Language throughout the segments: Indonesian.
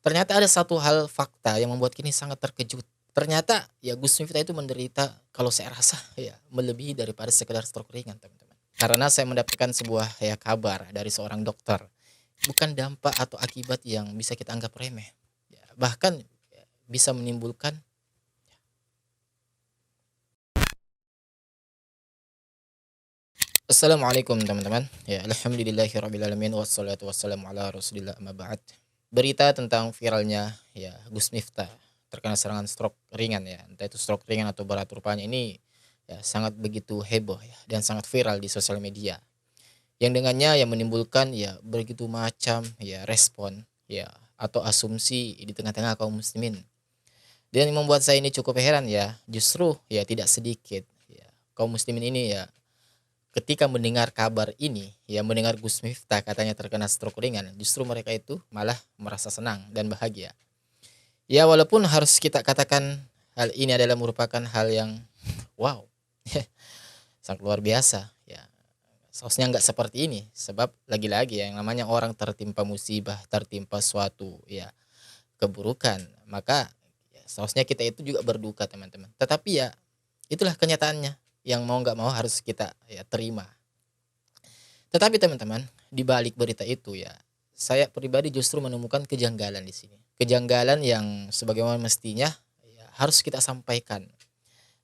Ternyata ada satu hal fakta yang membuat kini sangat terkejut. Ternyata ya Gus Miftah itu menderita kalau saya rasa ya melebihi daripada sekedar stroke ringan, teman-teman. Karena saya mendapatkan sebuah ya kabar dari seorang dokter, bukan dampak atau akibat yang bisa kita anggap remeh. Ya, bahkan ya, bisa menimbulkan. Assalamualaikum teman-teman. Ya, alhamdulillahirabbil wassalatu wassalamu ala Rasulillah amma ba'd. Berita tentang viralnya ya Gus Miftah terkena serangan stroke ringan ya, entah itu stroke ringan atau berat rupanya ini ya sangat begitu heboh ya dan sangat viral di sosial media. Yang dengannya yang menimbulkan ya begitu macam ya respon ya atau asumsi di tengah-tengah kaum muslimin. Dan yang membuat saya ini cukup heran ya, justru ya tidak sedikit ya kaum muslimin ini ya ketika mendengar kabar ini, ya mendengar Gus Miftah katanya terkena stroke ringan, justru mereka itu malah merasa senang dan bahagia. Ya walaupun harus kita katakan hal ini adalah merupakan hal yang wow, sangat luar biasa. Ya, seharusnya nggak seperti ini, sebab lagi-lagi yang namanya orang tertimpa musibah, tertimpa suatu ya keburukan, maka ya, seharusnya kita itu juga berduka teman-teman. Tetapi ya itulah kenyataannya yang mau nggak mau harus kita ya terima. Tetapi teman-teman, di balik berita itu ya, saya pribadi justru menemukan kejanggalan di sini. Kejanggalan yang sebagaimana mestinya ya, harus kita sampaikan.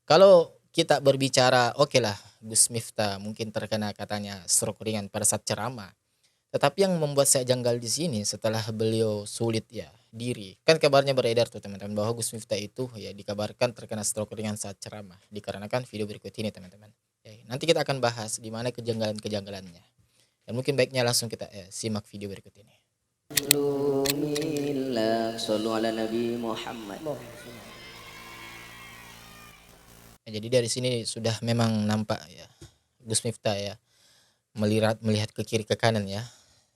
Kalau kita berbicara, oke lah, Gus Miftah mungkin terkena katanya stroke ringan pada saat ceramah. Tetapi yang membuat saya janggal di sini setelah beliau sulit ya diri. Kan kabarnya beredar tuh teman-teman bahwa Gus Miftah itu ya dikabarkan terkena stroke ringan saat ceramah. Dikarenakan video berikut ini teman-teman. Ya, nanti kita akan bahas di mana kejanggalan-kejanggalannya. Dan mungkin baiknya langsung kita simak video berikut ini. Ya, jadi dari sini sudah memang nampak ya Gus Miftah ya melihat ke kiri ke kanan ya.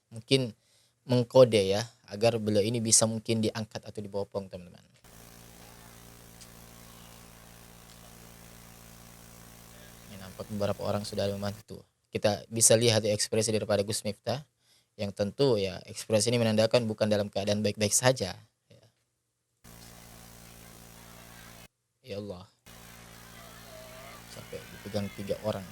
Mungkin mengkode ya agar beliau ini bisa mungkin diangkat atau dibopong teman-teman. Ini nampak beberapa orang sudah membantu. Kita bisa lihat ya, ekspresi daripada Gus Miftah yang tentu ya ekspresi ini menandakan bukan dalam keadaan baik-baik saja. Ya Allah, sampai dipegang 3 orang.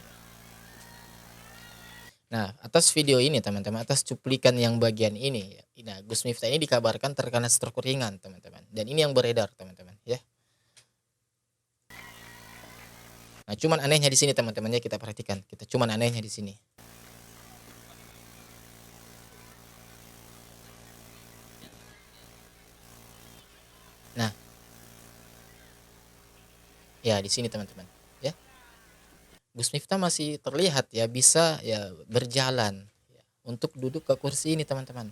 Nah, atas video ini teman-teman, atas cuplikan yang bagian ini, nah Gus Miftah ini dikabarkan terkena stroke ringan teman-teman. Dan ini yang beredar teman-teman ya. Nah, cuman anehnya di sini teman-teman ya, kita perhatikan. Cuman anehnya di sini. Nah, ya di sini teman-teman ya. Gus Miftah masih terlihat ya bisa ya berjalan ya, untuk duduk ke kursi ini teman-teman.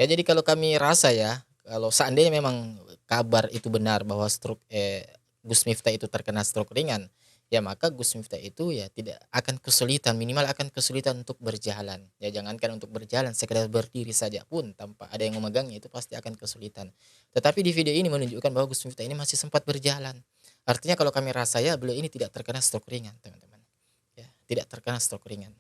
Ya jadi kalau kami rasa ya, kalau seandainya memang kabar itu benar bahwa Gus Miftah itu terkena stroke ringan, ya maka Gus Miftah itu ya tidak akan kesulitan, minimal akan kesulitan untuk berjalan. Ya jangankan untuk berjalan, sekedar berdiri saja pun tanpa ada yang memegangnya itu pasti akan kesulitan. Tetapi di video ini menunjukkan bahwa Gus Miftah ini masih sempat berjalan. Artinya kalau kami rasa ya beliau ini tidak terkena stroke ringan, teman-teman. Ya, tidak terkena stroke ringan.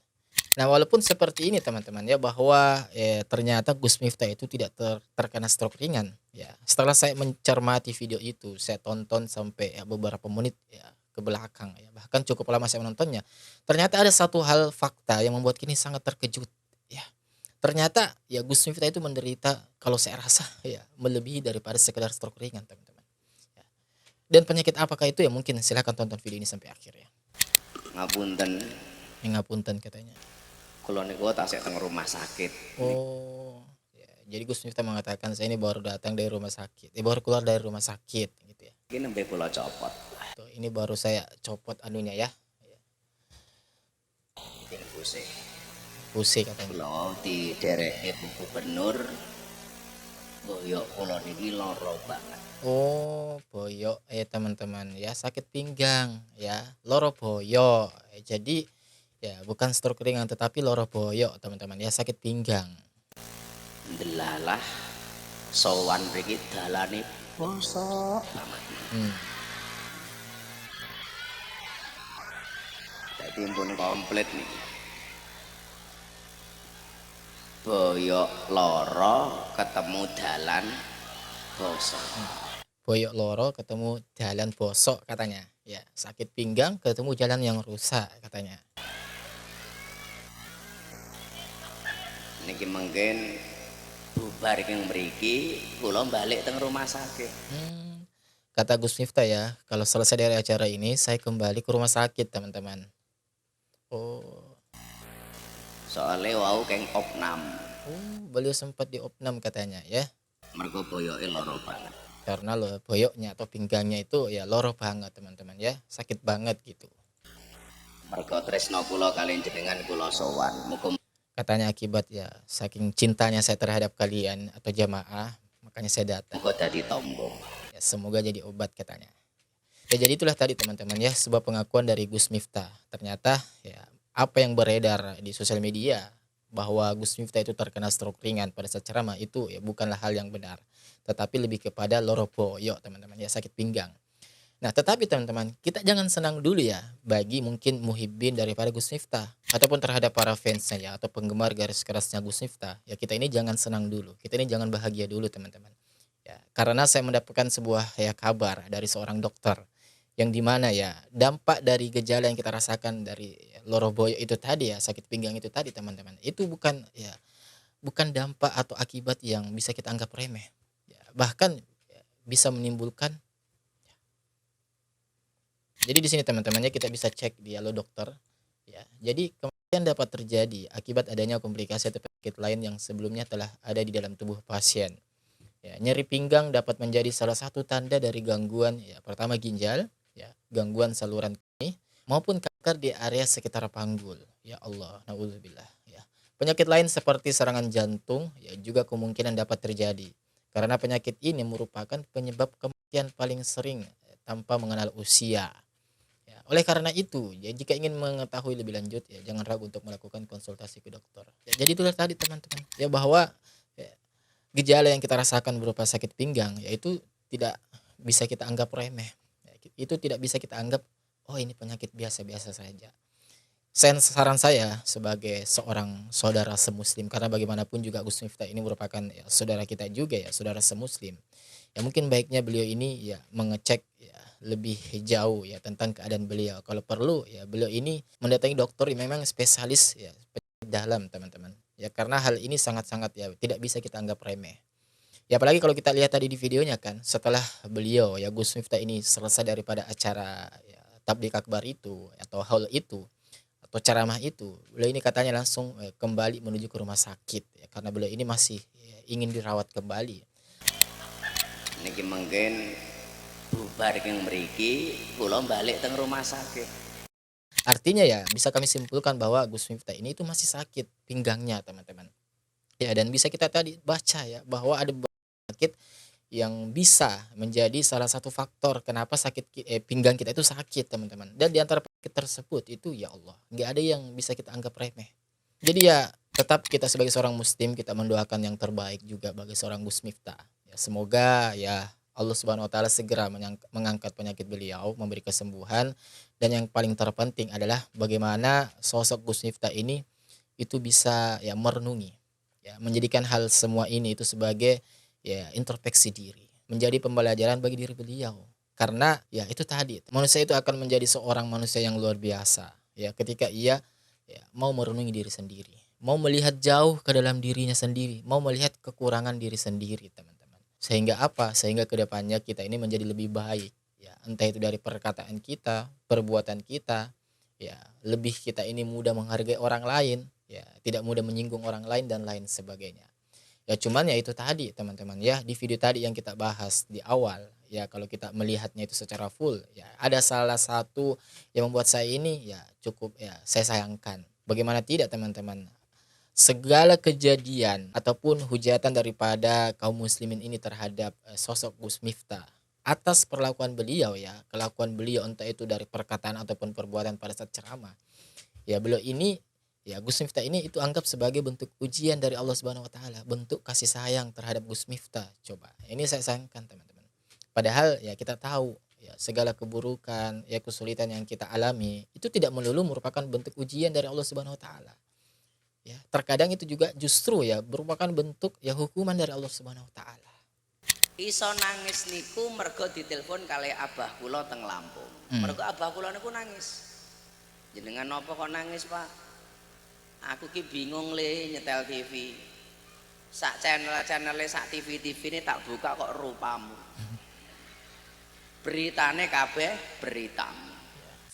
Nah, walaupun seperti ini teman-teman ya bahwa ternyata Gus Miftah itu tidak terkena stroke ringan ya. Setelah saya mencermati video itu, saya tonton sampai ya beberapa menit ya ke belakang ya. Bahkan cukup lama saya menontonnya. Ternyata ada satu hal fakta yang membuat kini sangat terkejut ya. Ternyata ya Gus Miftah itu menderita kalau saya rasa ya melebihi daripada sekedar stroke ringan, teman-teman. Ya. Dan penyakit apakah itu ya, mungkin silahkan tonton video ini sampai akhir ya. Ngapunten. Ngapunten katanya. Kula niku tasik teng rumah sakit. Oh, ya, jadi Gus Miftah mengatakan saya ini baru datang dari rumah sakit, baru keluar dari rumah sakit gitu ya. Iki nembe kula copot. Tuh, ini baru saya copot anunya ya. Iki pusing. Pusing katanya. Kula didereki Bu Gubernur. Boyok kula niki lara banget. Oh, boyok teman-teman ya, sakit pinggang ya, loro boyok. Jadi ya bukan stroke ringan tetapi loro boyok teman-teman ya, sakit pinggang. Delalah sowan mriki dalane bosok banget. Dadi pun komplit niki. Boyok lara ketemu dalan Bosok. Boyok loro ketemu jalan bosok katanya. Ya, sakit pinggang ketemu jalan yang rusak katanya. Niki mungkin bubar king mriki kula balik teng rumah sakit. Kata Gus Miftah ya, kalau selesai dari acara ini saya kembali ke rumah sakit, teman-teman. Oh, Soale wau keng opnam. beliau sempat diopnam katanya ya. Mergo boyoke lara banget. Karena boyoknya atau pinggangnya itu ya loro banget, teman-teman ya. Sakit banget gitu. Mergo tresno kula kaliyan jenengan kula sowan. Muga Katanya akibat ya saking cintanya saya terhadap kalian atau jamaah, makanya saya datang. dadi tombo. Ya, semoga jadi obat katanya. Ya jadi itulah tadi teman-teman ya sebuah pengakuan dari Gus Miftah. Ternyata ya apa yang beredar di sosial media bahwa Gus Miftah itu terkena stroke ringan pada saat ceramah itu ya bukanlah hal yang benar. Tetapi lebih kepada loro boyo teman-teman ya sakit pinggang. Nah, tetapi teman-teman, kita jangan senang dulu ya bagi mungkin muhibbin daripada Gus Miftah ataupun terhadap para fansnya ya atau penggemar garis kerasnya Gus Miftah. Ya kita ini jangan senang dulu. Kita ini jangan bahagia dulu teman-teman. Ya, karena saya mendapatkan sebuah ya kabar dari seorang dokter yang dimana ya dampak dari gejala yang kita rasakan dari loro boyo itu tadi ya sakit pinggang itu tadi teman-teman itu bukan dampak atau akibat yang bisa kita anggap remeh ya, bahkan ya, bisa menimbulkan. Jadi di sini teman-temannya kita bisa cek di Halo Dokter ya. Jadi kematian dapat terjadi akibat adanya komplikasi atau penyakit lain yang sebelumnya telah ada di dalam tubuh pasien. Ya, nyeri pinggang dapat menjadi salah satu tanda dari gangguan ya pertama ginjal, ya, gangguan saluran kemih maupun kanker di area sekitar panggul. Ya Allah, naudzubillah ya. Penyakit lain seperti serangan jantung ya juga kemungkinan dapat terjadi. Karena penyakit ini merupakan penyebab kematian paling sering tanpa mengenal usia. Ya, oleh karena itu, ya jika ingin mengetahui lebih lanjut ya jangan ragu untuk melakukan konsultasi ke dokter. Ya, jadi itulah tadi teman-teman ya bahwa ya, gejala yang kita rasakan berupa sakit pinggang yaitu tidak bisa kita anggap remeh. Ya, itu tidak bisa kita anggap oh ini penyakit biasa-biasa saja. Saran saya sebagai seorang saudara semuslim karena bagaimanapun juga Gus Miftah ini merupakan ya, saudara kita juga ya, saudara semuslim. Ya mungkin baiknya beliau ini ya mengecek ya lebih jauh ya tentang keadaan beliau. Kalau perlu ya beliau ini mendatangi dokter yang memang spesialis ya penyakit dalam teman-teman. Ya karena hal ini sangat-sangat ya tidak bisa kita anggap remeh. Ya apalagi kalau kita lihat tadi di videonya kan setelah beliau ya Gus Miftah ini selesai daripada acara ya, tablik akbar itu atau haul itu atau ceramah itu, beliau ini katanya langsung kembali menuju ke rumah sakit ya, karena beliau ini masih ya, ingin dirawat kembali. Niki mungkin bubar king mriki kula balik teng rumah sakit. Artinya ya bisa kami simpulkan bahwa Gus Miftah ini itu masih sakit pinggangnya teman-teman. Ya dan bisa kita tadi baca ya bahwa ada penyakit yang bisa menjadi salah satu faktor kenapa pinggang kita itu sakit teman-teman. Dan di antara penyakit tersebut itu ya Allah nggak ada yang bisa kita anggap remeh. Jadi ya tetap kita sebagai seorang muslim kita mendoakan yang terbaik juga bagi seorang Gus Miftah. Ya, semoga ya Allah Subhanahu wa taala segera mengangkat penyakit beliau, memberi kesembuhan dan yang paling terpenting adalah bagaimana sosok Gus Miftah ini itu bisa ya merenungi ya menjadikan hal semua ini itu sebagai ya introspeksi diri, menjadi pembelajaran bagi diri beliau. Karena ya itu tadi, manusia itu akan menjadi seorang manusia yang luar biasa ya ketika ia ya, mau merenungi diri sendiri, mau melihat jauh ke dalam dirinya sendiri, mau melihat kekurangan diri sendiri, teman-teman. Sehingga apa? Sehingga kedepannya kita ini menjadi lebih baik. Ya, entah itu dari perkataan kita, perbuatan kita, ya lebih kita ini mudah menghargai orang lain, ya tidak mudah menyinggung orang lain dan lain sebagainya. Ya cuman ya itu tadi teman-teman ya di video tadi yang kita bahas di awal ya kalau kita melihatnya itu secara full ya ada salah satu yang membuat saya ini ya cukup ya saya sayangkan. Bagaimana tidak teman-teman? Segala kejadian ataupun hujatan daripada kaum muslimin ini terhadap sosok Gus Miftah atas perlakuan beliau ya, kelakuan beliau entah itu dari perkataan ataupun perbuatan pada saat ceramah. Ya beliau ini ya Gus Miftah ini itu anggap sebagai bentuk ujian dari Allah Subhanahu wa taala, bentuk kasih sayang terhadap Gus Miftah. Coba. Ini saya sayangkan teman-teman. Padahal ya kita tahu ya segala keburukan, ya kesulitan yang kita alami itu tidak melulu merupakan bentuk ujian dari Allah Subhanahu wa taala. Ya, terkadang itu juga justru ya merupakan bentuk ya hukuman dari Allah Subhanahu wa taala. Iso nangis niku mergo ditelepon kali abah kula teng Lampung. Hmm. Mergo abah kula niku nangis. Jenengan napa kok nangis, Pak? Aku ki bingung le nyetel TV. Sak channel-channele sak TV-TV ini tak buka kok rupamu. Beritane kabeh beritamu.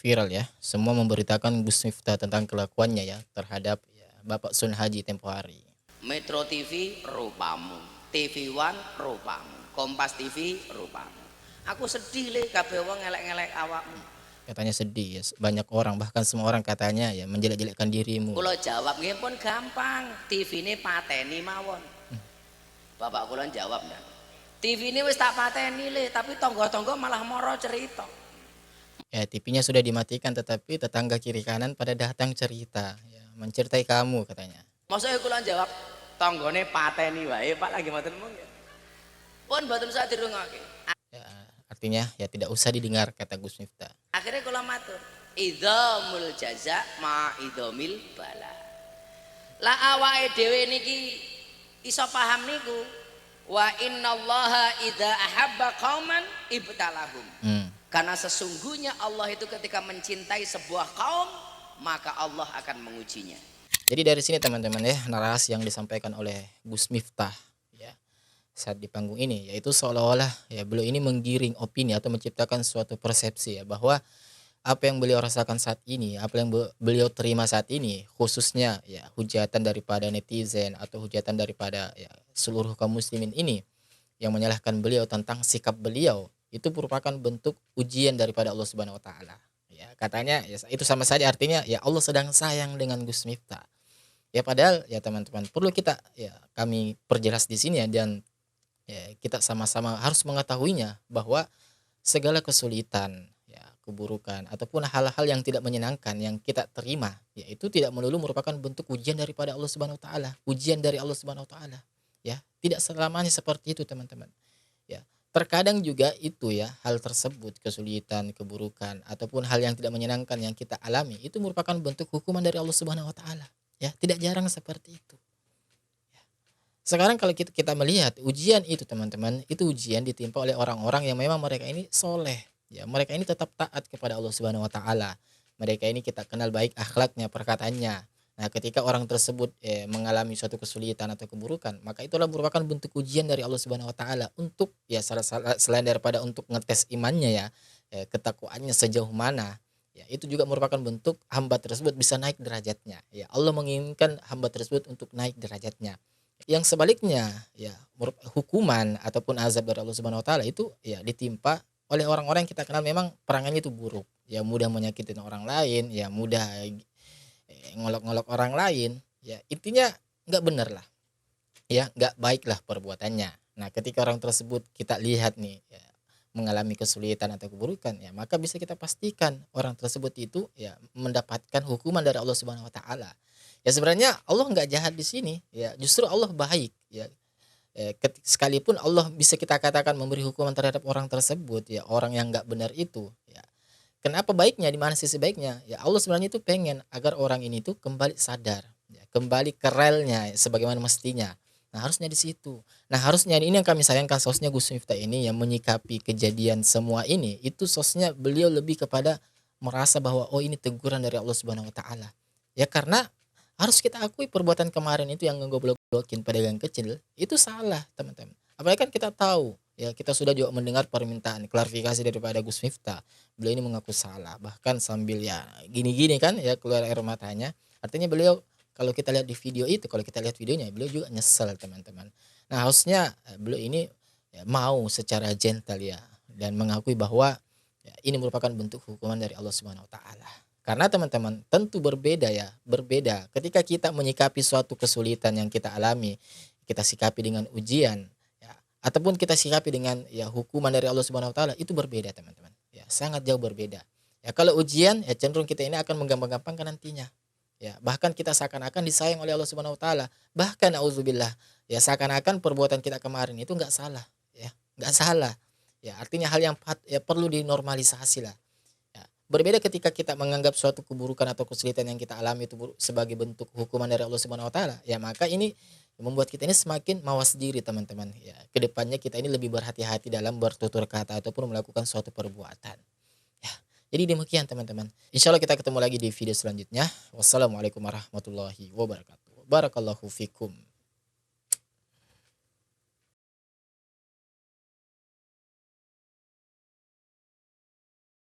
Viral ya, semua memberitakan Gus Miftah tentang kelakuannya ya terhadap ya, Bapak Sun Haji tempo hari. Metro TV rupamu, TV One rupamu, Kompas TV rupamu. Aku sedih le kabeh wong ngelek-ngelek awakmu. Katanya sedih ya, banyak orang bahkan semua orang katanya ya menjelek-jelekkan dirimu. Kula jawab nggih pun gampang, TV ini pateni mawon. Bapak kula jawab ndak. TV ini wis tak pateni le, tapi tonggo-tonggo malah moro cerita. Ya TV-nya sudah dimatikan tetapi tetangga kiri kanan pada datang cerita ya, mencertai kamu katanya. Maksudnya kula jawab tanggane pateni wae Pak lagi mboten mungkin. Pun mboten usah dirungokke. Ya, artinya ya tidak usah didengar kata Gus Miftah. Akhirnya kula matur, idzamul jaza ma idzamil bala. Lah awake dhewe niki iso paham niku. Wa innallaha idza ahabba qauman ibtalahum. Karena sesungguhnya Allah itu ketika mencintai sebuah kaum, maka Allah akan mengujinya. Jadi dari sini teman-teman ya, narasi yang disampaikan oleh Gus Miftah ya saat di panggung ini yaitu seolah-olah ya beliau ini menggiring opini atau menciptakan suatu persepsi ya bahwa apa yang beliau rasakan saat ini, apa yang beliau terima saat ini khususnya ya hujatan daripada netizen atau hujatan daripada ya seluruh kaum muslimin ini yang menyalahkan beliau tentang sikap beliau itu merupakan bentuk ujian daripada Allah Subhanahu wa taala. Ya, katanya ya itu sama saja artinya ya Allah sedang sayang dengan Gus Miftah. Ya padahal ya teman-teman perlu kita ya kami perjelas di sini ya dan ya kita sama-sama harus mengetahuinya bahwa segala kesulitan ya keburukan ataupun hal-hal yang tidak menyenangkan yang kita terima ya itu tidak melulu merupakan bentuk ujian daripada Allah Subhanahu wa taala, ujian dari Allah Subhanahu wa taala. Ya, tidak selamanya seperti itu teman-teman. Ya, terkadang juga itu ya hal tersebut kesulitan, keburukan ataupun hal yang tidak menyenangkan yang kita alami itu merupakan bentuk hukuman dari Allah Subhanahu wa taala. Ya, tidak jarang seperti itu. Ya. Sekarang kalau kita melihat ujian itu teman-teman, itu ujian ditimpa oleh orang-orang yang memang mereka ini soleh. Ya, mereka ini tetap taat kepada Allah Subhanahu wa taala. Mereka ini kita kenal baik akhlaknya, perkataannya. Nah, ketika orang tersebut mengalami suatu kesulitan atau keburukan, maka itulah merupakan bentuk ujian dari Allah Subhanahu wa taala untuk ya selain daripada untuk ngetes imannya ya, ketakwaannya sejauh mana. Ya, itu juga merupakan bentuk hamba tersebut bisa naik derajatnya. Ya, Allah menginginkan hamba tersebut untuk naik derajatnya. Yang sebaliknya, ya, hukuman ataupun azab dari Allah Subhanahu wa taala itu ya ditimpa oleh orang-orang yang kita kenal memang perangannya itu buruk. Ya, mudah menyakitin orang lain, ya mudah ngolok-ngolok orang lain, ya intinya nggak bener lah, ya nggak baik lah perbuatannya. Nah ketika orang tersebut kita lihat nih ya, mengalami kesulitan atau keburukan ya maka bisa kita pastikan orang tersebut itu ya mendapatkan hukuman dari Allah Subhanahu Wa Taala. Ya sebenarnya Allah nggak jahat di sini, ya justru Allah baik ya. Sekalipun Allah bisa kita katakan memberi hukuman terhadap orang tersebut ya orang yang nggak benar itu ya. Kenapa baiknya? Di mana sisi baiknya? Ya Allah sebenarnya itu pengen agar orang ini tuh kembali sadar, ya, kembali ke relnya sebagaimana mestinya. Nah harusnya di situ. Nah harusnya ini yang kami sayangkan sosnya Gus Miftah ini yang menyikapi kejadian semua ini itu sosnya beliau lebih kepada merasa bahwa oh ini teguran dari Allah Subhanahu Wa Taala. Ya karena harus kita akui perbuatan kemarin itu yang ngegoblok-goblokin pedagang kecil itu salah teman-teman. Apalagi kan kita tahu ya kita sudah juga mendengar permintaan klarifikasi daripada Gus Miftah. Beliau ini mengaku salah bahkan sambil ya gini-gini kan ya keluar air matanya. Artinya beliau kalau kita lihat di video itu, kalau kita lihat videonya beliau juga nyesel teman-teman. Nah harusnya beliau ini ya, mau secara gentle ya dan mengakui bahwa ya, ini merupakan bentuk hukuman dari Allah Subhanahu Wa Taala. Karena teman-teman tentu berbeda ya, berbeda ketika kita menyikapi suatu kesulitan yang kita alami, kita sikapi dengan ujian ya, ataupun kita sikapi dengan ya hukuman dari Allah Subhanahu Wa Taala itu berbeda teman-teman. Ya, sangat jauh berbeda. Ya kalau ujian ya cenderung kita ini akan menggampang-gampangkan nantinya. Ya, bahkan kita seakan-akan disayang oleh Allah Subhanahu wa taala. Bahkan auzubillah, ya seakan-akan perbuatan kita kemarin itu enggak salah, ya. Enggak salah. Ya, artinya hal yang ya perlu dinormalisasi lah. Ya, berbeda ketika kita menganggap suatu keburukan atau kesulitan yang kita alami itu sebagai bentuk hukuman dari Allah Subhanahu wa taala. Ya, maka ini membuat kita ini semakin mawas diri teman-teman ya. Kedepannya kita ini lebih berhati-hati dalam bertutur kata ataupun melakukan suatu perbuatan. Ya, jadi demikian teman-teman. Insya Allah kita ketemu lagi di video selanjutnya. Wassalamualaikum warahmatullahi wabarakatuh. Barakallahu fikum.